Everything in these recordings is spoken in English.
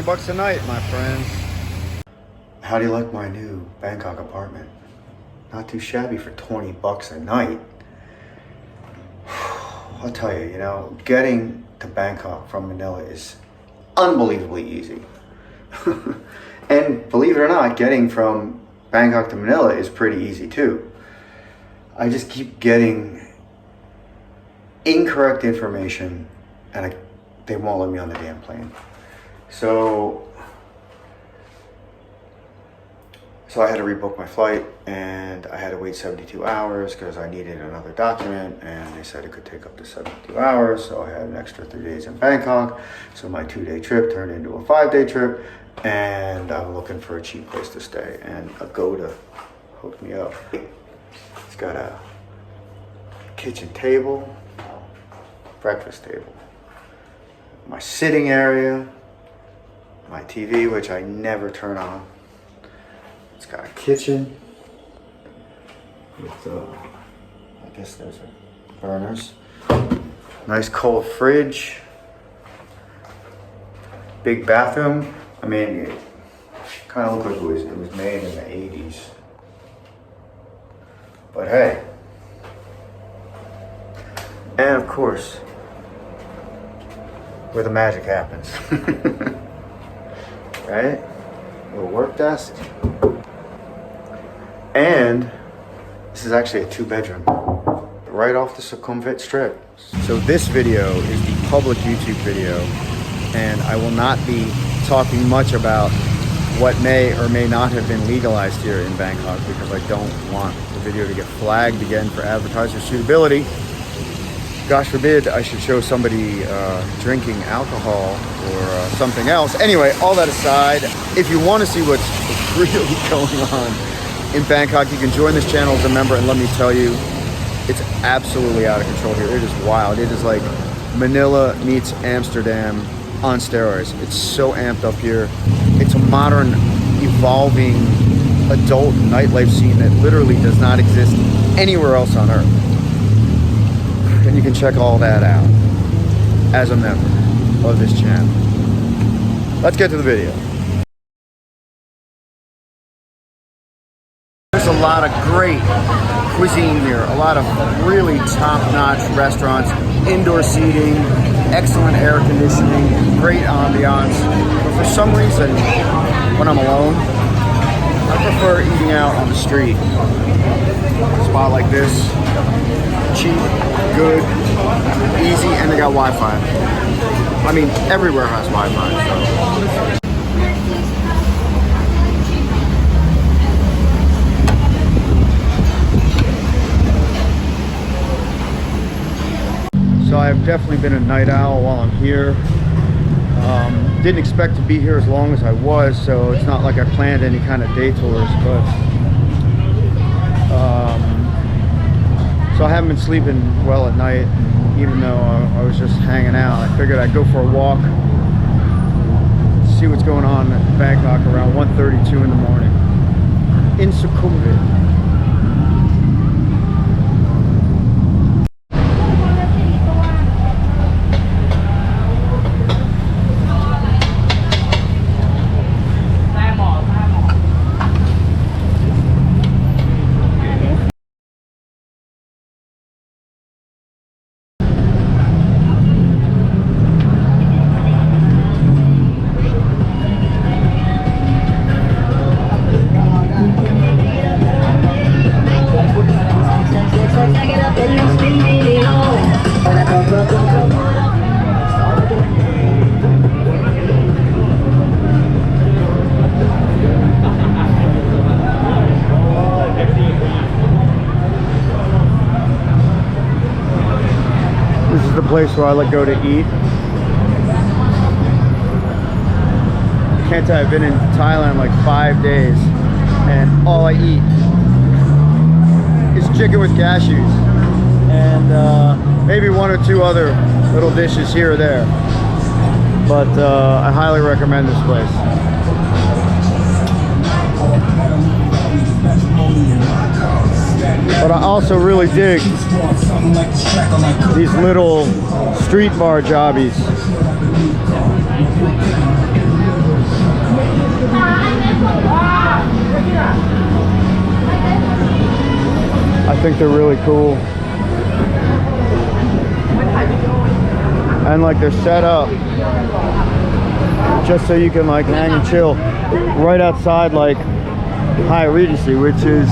20 bucks a night, my friends. How do you like my new Bangkok apartment? Not too shabby for 20 bucks a night. I'll tell you, getting to Bangkok from Manila is unbelievably easy. And believe it or not, getting from Bangkok to Manila is pretty easy too. I just keep getting incorrect information and they won't let me on the damn plane. So I had to rebook my flight and I had to wait 72 hours because I needed another document and they said it could take up to 72 hours. So I had an extra 3 days in Bangkok. So my 2-day trip turned into a 5-day trip and I'm looking for a cheap place to stay, and Agoda hooked me up. It's got a kitchen table, breakfast table, my sitting area, my TV, which I never turn on. It's got a kitchen with, I guess there's burners. Nice cold fridge. Big bathroom. I mean, it kind of looked like it was made in the 80s. But hey. And of course, where the magic happens. Right? Little work desk. And this is actually a 2-bedroom right off the Sukhumvit Strip. So this video is the public YouTube video, and I will not be talking much about what may or may not have been legalized here in Bangkok because I don't want the video to get flagged again for advertiser suitability. Gosh forbid I should show somebody drinking alcohol or something else. Anyway, all that aside, if you want to see what's really going on in Bangkok, you can join this channel as a member, and let me tell you, it's absolutely out of control here. It is wild. It is like Manila meets Amsterdam on steroids. It's so amped up here. It's a modern, evolving, adult nightlife scene that literally does not exist anywhere else on earth. And you can check all that out as a member of this channel. Let's get to the video. There's a lot of great cuisine here, a lot of really top-notch restaurants, indoor seating, excellent air conditioning, great ambiance. But for some reason, when I'm alone, I prefer eating out on the street. A spot like this, cheap, good, easy, and they got Wi-Fi. I mean, everywhere has Wi-Fi, so. So I've definitely been a night owl while I'm here. Didn't expect to be here as long as I was, so it's not like I planned any kind of day tours, but so I haven't been sleeping well at night, even though I was just hanging out. I figured I'd go for a walk, see what's going on in Bangkok around 1:32 in the morning in Sukhumvit. This is the place where I go to eat. I can't tell, I've been in Thailand like 5 days and all I eat is chicken with cashews and maybe 1 or 2 other little dishes here or there. But I highly recommend this place. But I also really dig these little street bar jobbies. I think they're really cool. And like they're set up just so you can like hang and chill right outside like Hyatt Regency, which is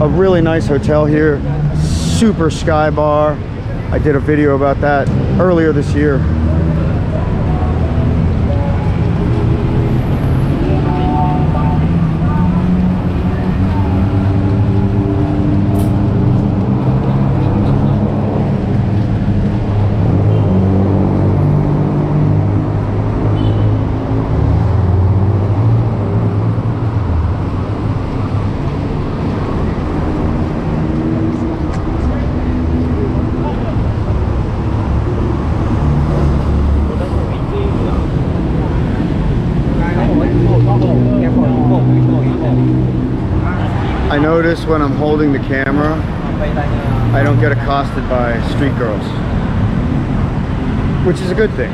a really nice hotel here. Super sky bar. I did a video about that earlier this year. I notice when I'm holding the camera, I don't get accosted by street girls, which is a good thing.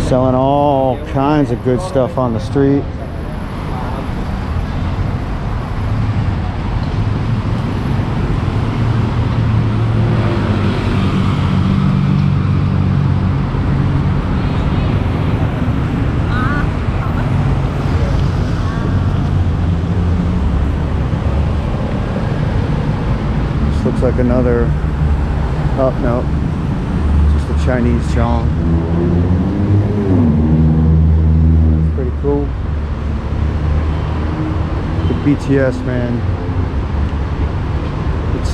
Selling all kinds of good stuff on the street. Looks like another, oh no, just a Chinese Chong. It's pretty cool. The BTS, man. It's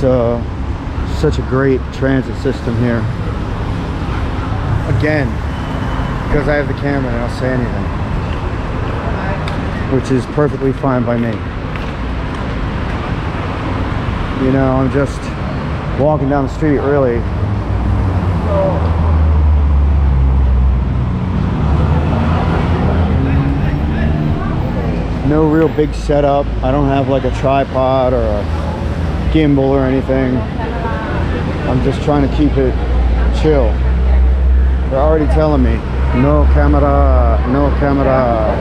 such a great transit system here. Again, because I have the camera and I'll say anything, which is perfectly fine by me. You know, I'm just walking down the street, really. No real big setup. I don't have like a tripod or a gimbal or anything. I'm just trying to keep it chill. They're already telling me, no camera, no camera.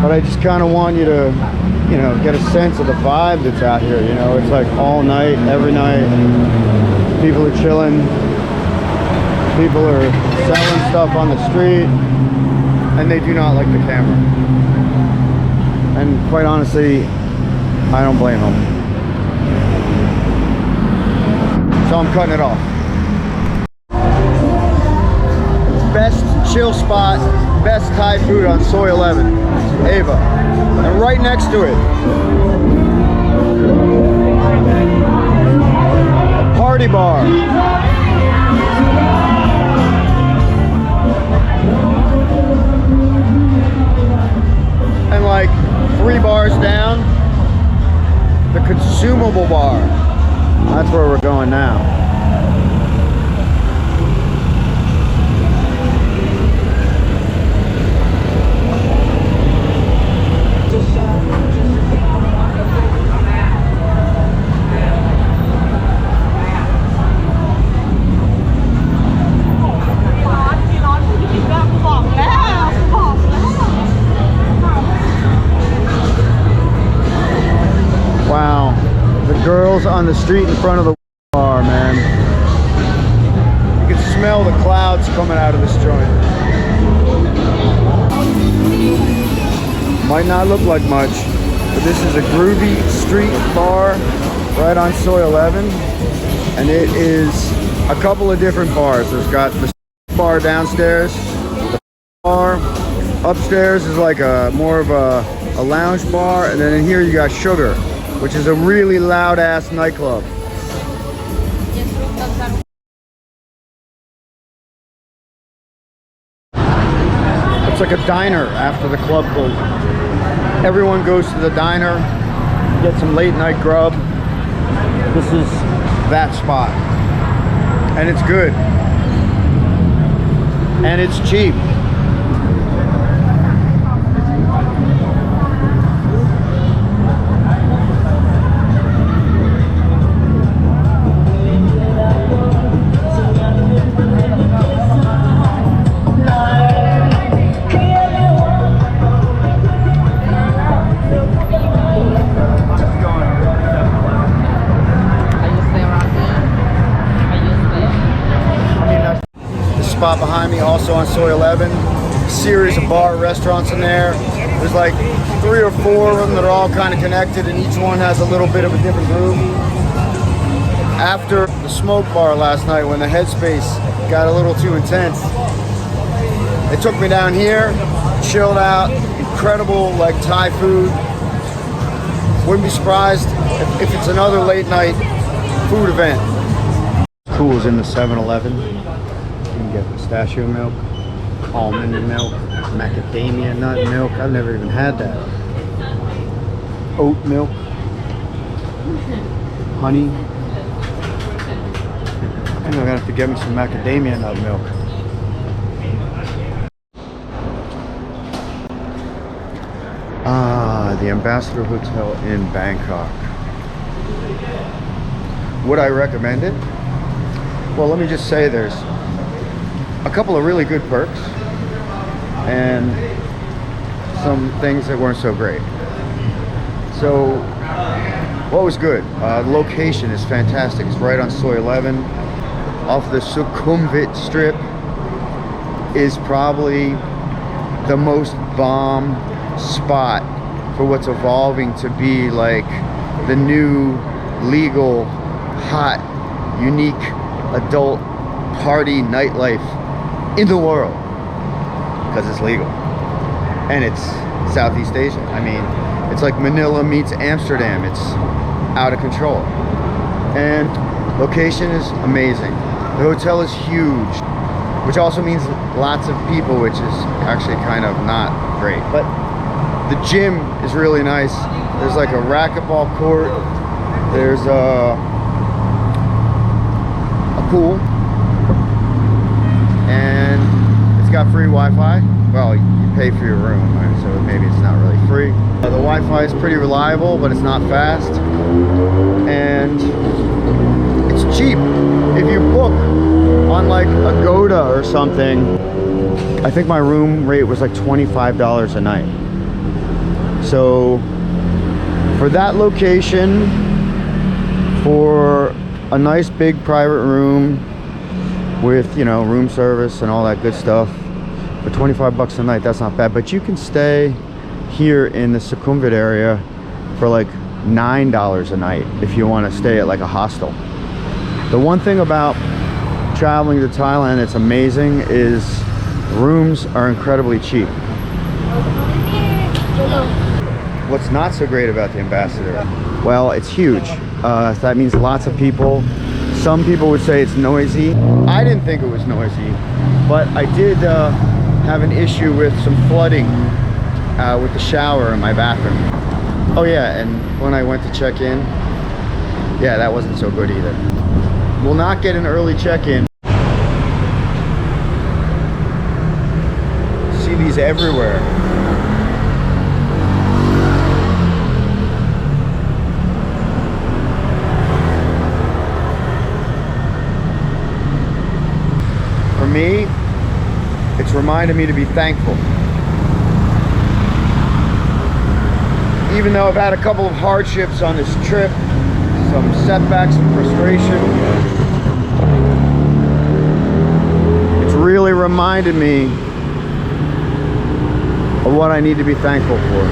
But I just kind of want you to, you know, get a sense of the vibe that's out here. You know, it's like all night, every night. People are chilling. People are selling stuff on the street. And they do not like the camera. And quite honestly, I don't blame them. So I'm cutting it off. Best chill spot, best Thai food on Soi 11, Ava. And right next to it, a party bar. And like 3 bars down, the consumable bar. That's where we're going now. Wow, the girls on the street in front of the bar, man. You can smell the clouds coming out of this joint. Might not look like much, but this is a groovy street bar right on Soi 11. And it is a couple of different bars. There's got the bar downstairs, the bar upstairs is like a more of a lounge bar, and then in here you got Sugar, which is a really loud ass nightclub. It's like a diner after the club closes. Everyone goes to the diner, get some late night grub. This is that spot. And it's good. And it's cheap. spot behind me, also on Soi 11. Series of bar restaurants in there. There's like 3 or 4 of them that are all kind of connected, and each one has a little bit of a different groove. After the smoke bar last night, when the headspace got a little too intense, they took me down here, chilled out, incredible like Thai food. Wouldn't be surprised if it's another late night food event. Cool is in the 7-Eleven. You can get pistachio milk, almond milk, macadamia nut milk. I've never even had that. Oat milk, honey. I'm gonna have to get me some macadamia nut milk. The Ambassador Hotel in Bangkok. Would I recommend it? Well, let me just say there's a couple of really good perks and some things that weren't so great. So, what was good? The location is fantastic. It's right on Soi 11, off the Sukhumvit Strip. Is probably the most bomb spot for what's evolving to be like the new legal, hot, unique adult party nightlife in the world, because it's legal and it's Southeast Asia. I mean, it's like Manila meets Amsterdam. It's out of control, and location is amazing. The hotel is huge, which also means lots of people, which is actually kind of not great. But the gym is really nice. There's like a racquetball court. There's a pool, and it's got free Wi-Fi. Well, you pay for your room, right? So maybe it's not really free. The Wi-Fi is pretty reliable, but it's not fast, and it's cheap. If you book on like Agoda or something, I think my room rate was like $25 a night. So for that location, for a nice big private room with, you know, room service and all that good stuff, for 25 bucks a night, that's not bad. But you can stay here in the Sukhumvit area for like $9 a night if you want to stay at like a hostel. The one thing about traveling to Thailand that's amazing is rooms are incredibly cheap. What's not so great about the Ambassador? Well, it's huge. So that means lots of people. Some people would say it's noisy. I didn't think it was noisy, but I did have an issue with some flooding with the shower in my bathroom. Oh yeah, and when I went to check in, yeah, that wasn't so good either. Will not get an early check-in. See these everywhere. For me, it's reminded me to be thankful. Even though I've had a couple of hardships on this trip, some setbacks and frustration, it's really reminded me of what I need to be thankful for.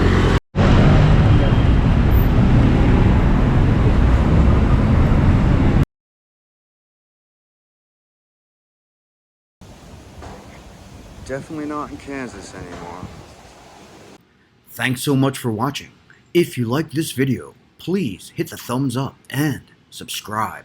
Definitely not in Kansas anymore. Thanks so much for watching. If you liked this video, please hit the thumbs up and subscribe.